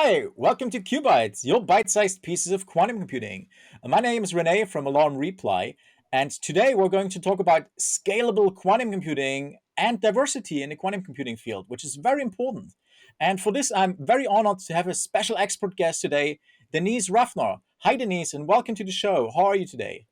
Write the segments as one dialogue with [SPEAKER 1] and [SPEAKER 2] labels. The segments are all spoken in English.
[SPEAKER 1] Hi, welcome to QuBites, your bite-sized pieces of quantum computing. My name is Rene from Valorem Reply, and today we're going to talk about scalable quantum computing and diversity in the quantum computing field, which is very important. And for this, I'm very honored to have a special expert guest today, Denise Ruffner. Hi, Denise, and welcome to the show. How are you today?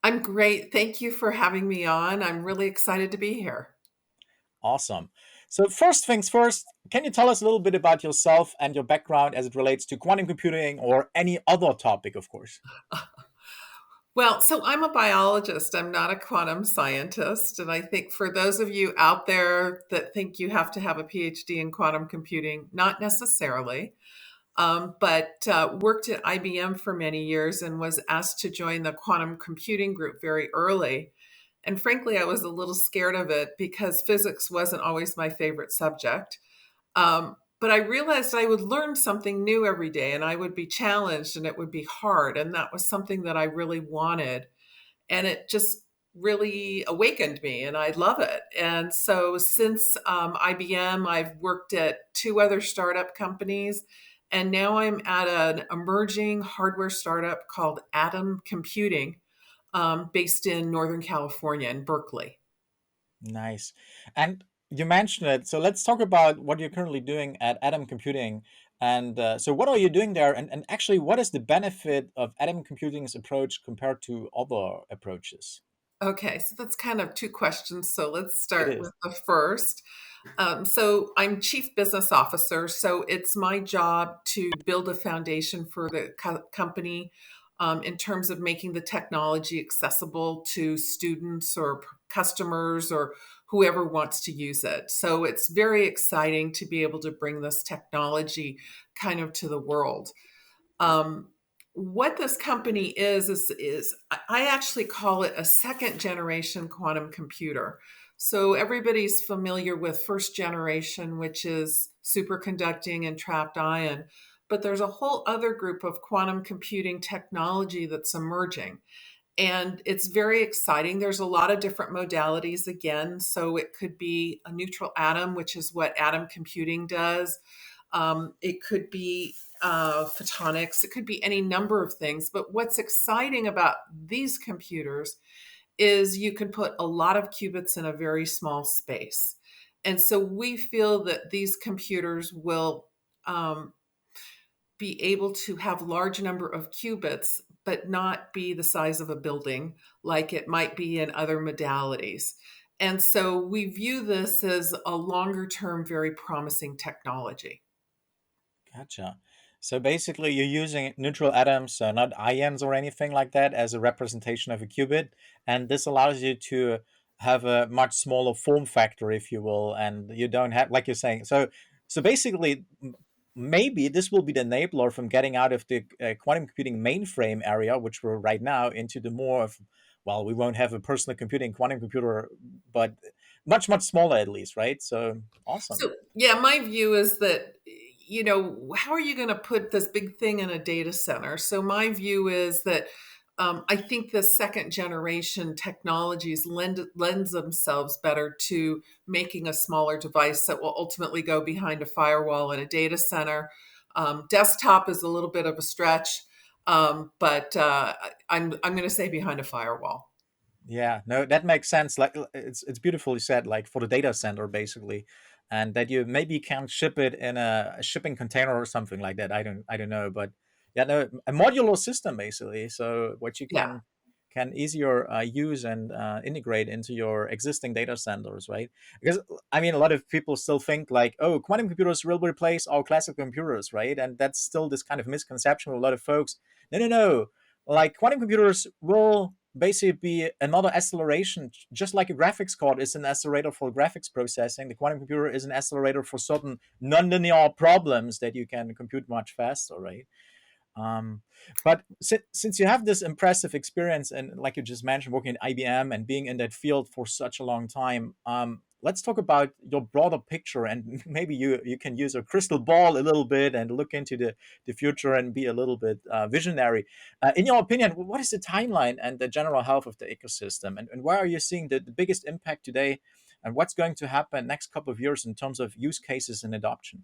[SPEAKER 2] I'm great. Thank you for having me on. I'm really excited to be here.
[SPEAKER 1] Awesome. So first things first, can you tell us a little bit about yourself and your background as it relates to quantum computing or any other topic, of course?
[SPEAKER 2] Well, so I'm a biologist. I'm not a quantum scientist. And I think for those of you out there that think you have to have a PhD in quantum computing, not necessarily, but worked at IBM for many years and was asked to join the quantum computing group very early. And frankly, I was a little scared of it because physics wasn't always my favorite subject. But I realized I would learn something new every day and I would be challenged and it would be hard. And that was something that I really wanted. And it just really awakened me and I love it. And so since IBM, I've worked at two other startup companies. And now I'm at an emerging hardware startup called Atom Computing, based in Northern California in Berkeley.
[SPEAKER 1] Nice. And you mentioned it. So let's talk about what you're currently doing at Atom Computing. And so, what are you doing there? And actually, what is the benefit of Atom Computing's approach compared to other approaches?
[SPEAKER 2] Okay, so that's kind of two questions. So let's
[SPEAKER 1] It
[SPEAKER 2] start
[SPEAKER 1] is.
[SPEAKER 2] with the first. So I'm chief business officer. So it's my job to build a foundation for the company in terms of making the technology accessible to students or customers or whoever wants to use it. So it's very exciting to be able to bring this technology kind of to the world. Um, what this company is I actually call it a second generation quantum computer. So everybody's familiar with first generation, which is superconducting and trapped ion, but there's a whole other group of quantum computing technology that's emerging. And it's very exciting. There's a lot of different modalities again. So it could be a neutral atom, which is what atom computing does. It could be photonics. It could be any number of things. But what's exciting about these computers is you can put a lot of qubits in a very small space. And so we feel that these computers will be able to have large number of qubits, but not be the size of a building like it might be in other modalities. And so we view this as a longer term, very promising technology.
[SPEAKER 1] Gotcha. So basically, you're using neutral atoms, so not ions or anything like that, as a representation of a qubit, and this allows you to have a much smaller form factor, if you will, and you don't have, like you're saying. So basically, maybe this will be the enabler from getting out of the quantum computing mainframe area, which we're right now, into the more of, well, we won't have a personal computing quantum computer, but much smaller at least, right? So awesome.
[SPEAKER 2] So, yeah, my view is that, how are you going to put this big thing in a data center? So, my view is that I think the second generation technologies lends themselves better to making a smaller device that will ultimately go behind a firewall in a data center. Desktop is a little bit of a stretch, but I'm going to say behind a firewall.
[SPEAKER 1] Yeah, no, that makes sense. Like it's beautifully said, like for the data center basically, and that you maybe can ship it in a shipping container or something like that. I don't know, but yeah, no, a modular system basically. So what you
[SPEAKER 2] Yeah.
[SPEAKER 1] can easier use and integrate into your existing data centers, right? Because I mean, a lot of people still think like, oh, quantum computers will replace our classical computers, right? And that's still this kind of misconception with a lot of folks. No, no, no. Like quantum computers will basically be another acceleration, just like a graphics card is an accelerator for graphics processing. The quantum computer is an accelerator for certain nonlinear problems that you can compute much faster, right? Um, but since you have this impressive experience and, like you just mentioned, working at IBM and being in that field for such a long time, let's talk about your broader picture and maybe you can use a crystal ball a little bit and look into the future and be a little bit visionary. In your opinion, what is the timeline and the general health of the ecosystem, and where are you seeing the biggest impact today, and what's going to happen next couple of years in terms of use cases and adoption?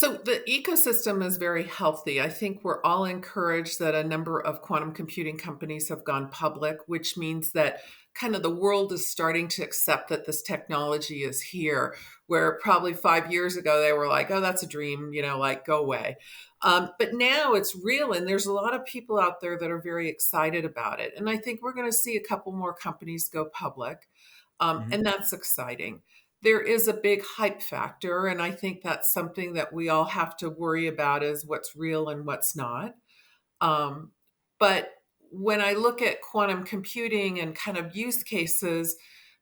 [SPEAKER 2] So the ecosystem is very healthy. I think we're all encouraged that a number of quantum computing companies have gone public, which means that kind of the world is starting to accept that this technology is here, where probably 5 years ago they were like, oh, that's a dream, like go away. But now it's real, and there's a lot of people out there that are very excited about it. And I think we're going to see a couple more companies go public,
[SPEAKER 1] Hmm.
[SPEAKER 2] and that's exciting. There is a big hype factor, and I think that's something that we all have to worry about is what's real and what's not. Um, but when I look at quantum computing and kind of use cases,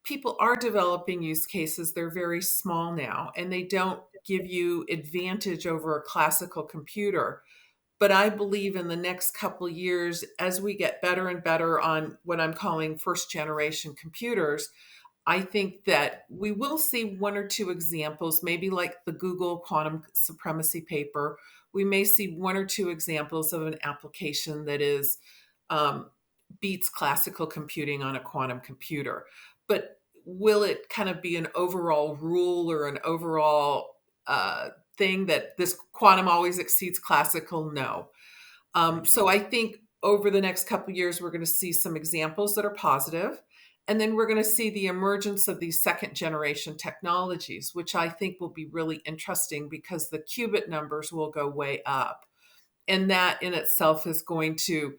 [SPEAKER 2] people are developing use cases. They're very small now, and they don't give you advantage over a classical computer. But I believe in the next couple years, as we get better and better on what I'm calling first generation computers, I think that we will see one or two examples, maybe like the Google quantum supremacy paper. We may see one or two examples of an application that is um, beats classical computing on a quantum computer. But will it kind of be an overall rule or an overall thing that this quantum always exceeds classical? No.
[SPEAKER 1] Yeah,
[SPEAKER 2] So I think over the next couple of years, we're going to see some examples that are positive, and then we're going to see the emergence of these second generation technologies, which I think will be really interesting because the qubit numbers will go way up. And that in itself is going to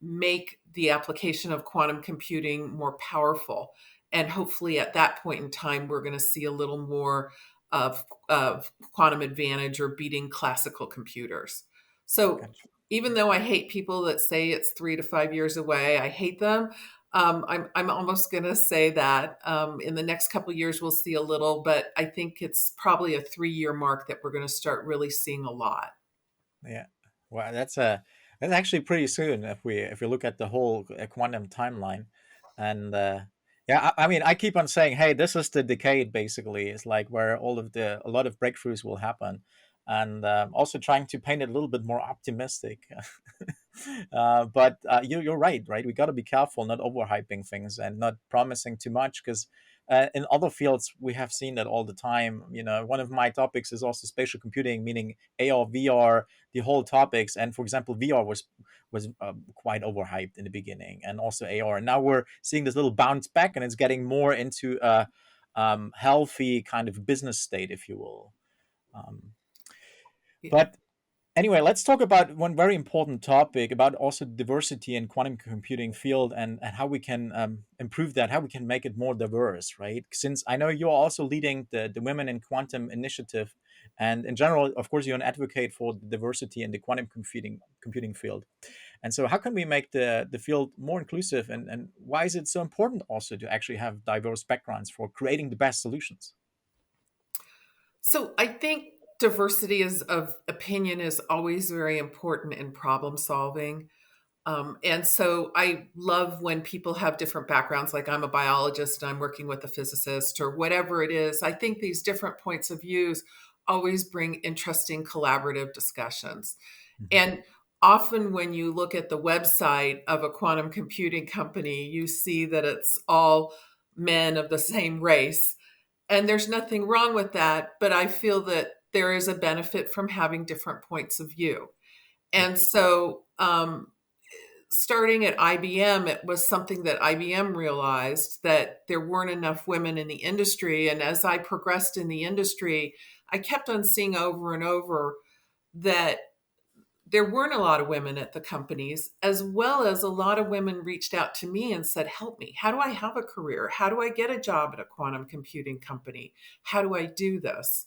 [SPEAKER 2] make the application of quantum computing more powerful. And hopefully, at that point in time, we're going to see a little more of quantum advantage or beating classical computers. So,
[SPEAKER 1] gotcha.
[SPEAKER 2] even though I hate people that say it's 3 to 5 years away, I hate them. I'm almost going to say that in the next couple of years we'll see a little, but I think it's probably a 3 year mark that we're going to start really seeing a lot.
[SPEAKER 1] Yeah. Well, that's actually pretty soon if we look at the whole quantum timeline, and yeah, I mean, I keep on saying, hey, this is the decade basically. It's like where a lot of breakthroughs will happen, and also trying to paint it a little bit more optimistic. But you're right. We got to be careful not overhyping things and not promising too much because. In other fields, we have seen that all the time. One of my topics is also spatial computing, meaning AR, VR, the whole topics. And for example, VR was quite overhyped in the beginning, and also AR. And now we're seeing this little bounce back, and it's getting more into a healthy kind of business state, if you will. Um, but anyway, let's talk about one very important topic about also diversity in quantum computing field, and how we can improve that, how we can make it more diverse, right? Since I know you're also leading the Women in Quantum initiative, and in general, of course, you're an advocate for the diversity in the quantum computing field. And so how can we make the field more inclusive, and why is it so important also to actually have diverse backgrounds for creating the best solutions?
[SPEAKER 2] So I think diversity of opinion is always very important in problem solving. And so I love when people have different backgrounds, like I'm a biologist and I'm working with a physicist or whatever it is. I think these different points of views always bring interesting collaborative discussions.
[SPEAKER 1] Mhm.
[SPEAKER 2] And often when you look at the website of a quantum computing company, you see that it's all men of the same race. And there's nothing wrong with that, but I feel that there is a benefit from having different points of view.
[SPEAKER 1] Yeah.
[SPEAKER 2] And so, starting at IBM, it was something that IBM realized that there weren't enough women in the industry. And as I progressed in the industry, I kept on seeing over and over that there weren't a lot of women at the companies, as well as a lot of women reached out to me and said, help me. How do I have a career? How do I get a job at a quantum computing company? How do I do this?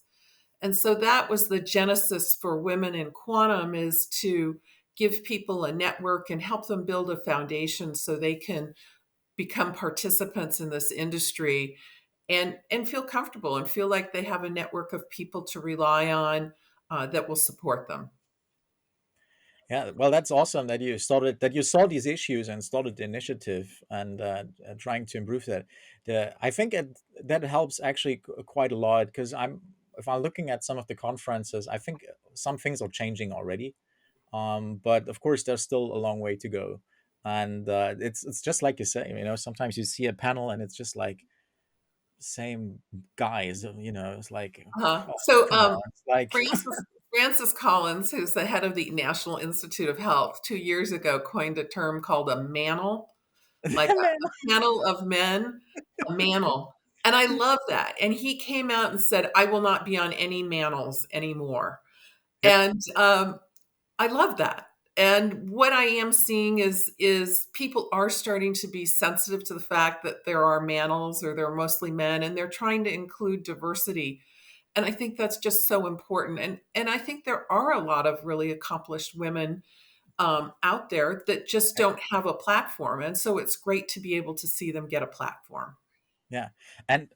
[SPEAKER 2] And so that was the genesis for Women in Quantum, is to give people a network and help them build a foundation so they can become participants in this industry and feel comfortable and feel like they have a network of people to rely on that will support them.
[SPEAKER 1] Yeah, well, that's awesome that you saw these issues and started the initiative, and trying to improve that. I think that helps actually quite a lot, because if I'm looking at some of the conferences, I think some things are changing already, but of course there's still a long way to go, and it's just like you say, sometimes you see a panel and it's just like same guys. It's like, oh,
[SPEAKER 2] So,
[SPEAKER 1] come on. It's like
[SPEAKER 2] Francis Collins, who's the head of the National Institute of Health, 2 years ago coined a term called a mantle, like
[SPEAKER 1] man.
[SPEAKER 2] a panel of men, a mantle. And I love that. And he came out and said, I will not be on any mantles anymore.
[SPEAKER 1] Yep.
[SPEAKER 2] And I love that. And what I am seeing is people are starting to be sensitive to the fact that there are mantles or they're mostly men, and they're trying to include diversity. And I think that's just so important. And I think there are a lot of really accomplished women out there that just don't have a platform. And so it's great to be able to see them get a platform.
[SPEAKER 1] Yeah. And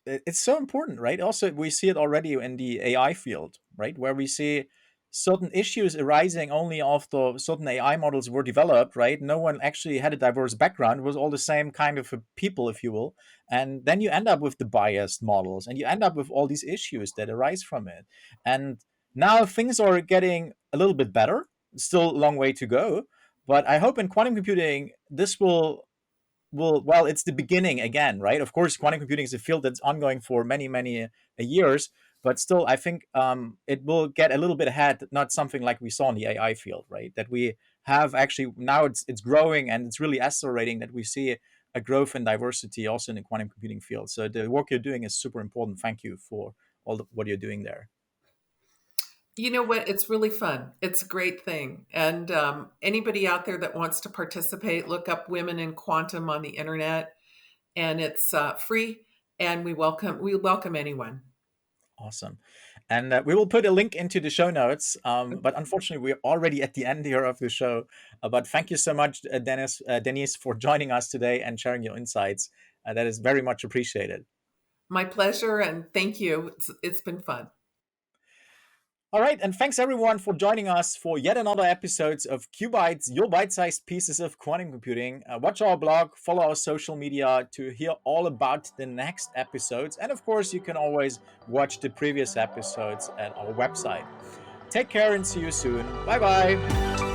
[SPEAKER 1] it's so important, right? Also, we see it already in the AI field, right? Where we see certain issues arising only after certain AI models were developed, right? No one actually had a diverse background. It was all the same kind of people, if you will. And then you end up with the biased models and you end up with all these issues that arise from it. And now things are getting a little bit better. Still a long way to go. But I hope in quantum computing, this will well, it's the beginning again, right? Of course, quantum computing is a field that's ongoing for many, many years, but still, I think it will get a little bit ahead. Not something like we saw in the AI field, right? That we have actually now it's growing and it's really accelerating. That we see a growth in diversity also in the quantum computing field. So the work you're doing is super important. Thank you for what you're doing there.
[SPEAKER 2] You know what? It's really fun. It's a great thing. And anybody out there that wants to participate, look up Women in Quantum on the internet, and it's free. And we welcome anyone.
[SPEAKER 1] Awesome. And we will put a link into the show notes. But unfortunately, we're already at the end here of the show. But thank you so much, Denise, for joining us today and sharing your insights. That is very much appreciated.
[SPEAKER 2] My pleasure, and thank you. It's been fun.
[SPEAKER 1] All right, and thanks everyone for joining us for yet another episode of QuBites, your bite-sized pieces of quantum computing. Watch our blog, follow our social media to hear all about the next episodes, and of course, you can always watch the previous episodes at our website. Take care and see you soon. Bye bye.